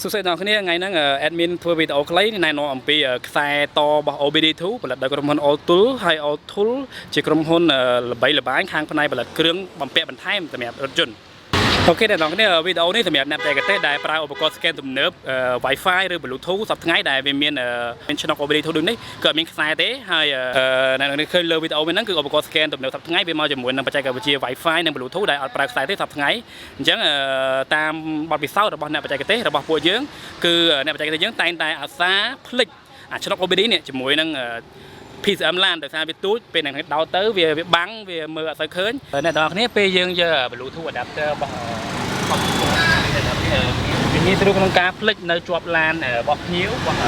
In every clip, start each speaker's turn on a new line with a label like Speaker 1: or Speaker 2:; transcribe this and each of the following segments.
Speaker 1: សុខសប្បាយអ្នកថ្ងៃហ្នឹង admin ធ្វើវីដេអូខ្លីណែនាំអំពីខ្សែតរបស់ OBD2 ផលិតដោយក្រុមហ៊ុន AUTOOL ហើយ AUTOOL ជាក្រុមហ៊ុនល្បីល្បាញខាងផ្នែកផលិតគ្រឿងបំពាក់បន្ថែមសម្រាប់រថយន្តអូខេអ្នកនរគ្នាវីដេអូនេះសម្រាប់អ្នកបច្ចេកទេសដែលប្រើឧបករណ៍ scan ទំនើប Wi-Fi ឬ Bluetooth សប្តាហ៍ថ្ងៃដែលវាមានឆ្នុក OBD2 ដូចនេះក៏មានខ្សែទេហើយអ្នកនរគ្នាឃើញលើវីដេអូហ្នឹងគឺឧបករណ៍ scan ទំនើបសប្តាហ៍ថ្ងៃវាមកជាមួយនឹងបច្ចេកវិទ្យា Wi-Fi និង Bluetooth ដែលអត់ប្រើខ្សែទេសប្តាហ៍ថ្ងៃអញ្ចឹងតាមបទពិសោធន៍របស់អ្នកបច្ចេកទេសរបស់ពួកយើងគឺអ្នកបច្ចេកទេសយើងតែងតែអាសាភ្លេចឆ្នុក OBD នេះជាមួយនឹងPCM ឡានដោយសារវាទូចពេលអ្នកដោតទៅវាបាំងវាមើលអត់សូវឃើញអ្នកទាំងអស់គ្នាពេលយើងយក Bluetooth adapter របស់វាងាយស្រួលក្នុងការផ្លិចនៅជាប់ឡានរបស់ភ្ញៀវរបស់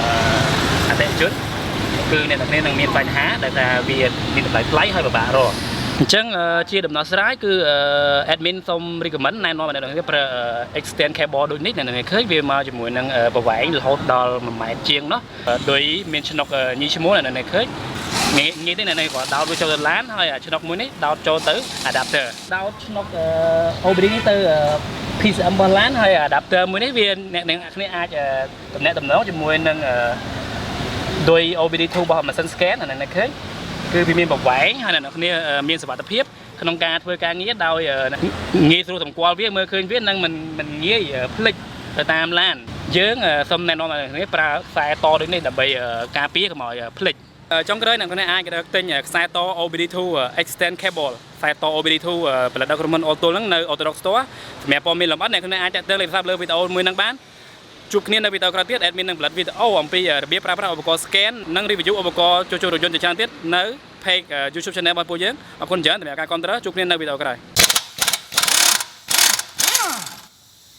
Speaker 1: អតិថិជនគឺអ្នកទាំងគ្នានឹងមានបញ្ហាដោយសារវាមានតម្លៃថ្លៃហើយពិបាករកអញ្ចឹងជាដំណោះស្រាយគឺ admin សូម recommend ណែនាំឲ្យអ្នកទាំងគ្នាប្រើ extend cable ដូចនេះអ្នកទាំងគ្នាឃើញវាមកជាមួយនឹងប្រវែងរហូតដល់1ម៉ែត្រជាងនោះដោយមានឆ្នុកញីឈ្មោះអ្នកទាំងគ្នាឃើញងាយទេអ្នកនេះគាត់ដោតវាចូលទៅឡានហើយឆ្នុកមួយនេះដោតចូលទៅ adapter ដោតឆ្នុក OBD នេះទៅ PCM របស់ឡានហើយ adapter មួយនេះវាអ្នកទាំងគ្នាអាចតំណែងជាមួយនឹងដោយ OBD2 របស់ machine scan អ្នកនេះឃើញគឺវាមានប្រវែងហើយអ្នកនរគ្នាមានសុវត្ថិភាពក្នុងការធ្វើការងារដោយងាយស្រួលសម្គាល់វាមើលឃើញវានឹងមិនងាយភ្លេចទៅតាមឡានយើងសូមណែនាំឲ្យអ្នកគ្នាប្រើខ្សែតដូចនេះដើម្បីការពារកុំឲ្យភ្លេចចុងក្រោយអ្នកនរអាចរកទិញខ្សែត OBD2 extend cable ខ្សែត OBD2 ផលិតដោយក្រុមហ៊ុន AUTOOL ហ្នឹងនៅ Autodoc Store សម្រាប់ព័ត៌មានលម្អិតអ្នកនរអាចតាក់ទងលេខទូរស័ព្ទលើវីដេអូមួយហ្នឹងបានជួបគ្នានៅវីដេអូក្រោយទៀត admin នឹងផលិតវីដេអូអំពីរបៀបប្រើប្រាស់ឧបករណ៍ scan និង review ឧបករណ៍ជួសជុលរថយន្តជាច្រើនទៀតនៅ page YouTube channel របស់ពួកយើងអរគុណច្រើនសម្រាប់ការគាំទ្រជួបគ្នានៅវីដេអូក្រោយ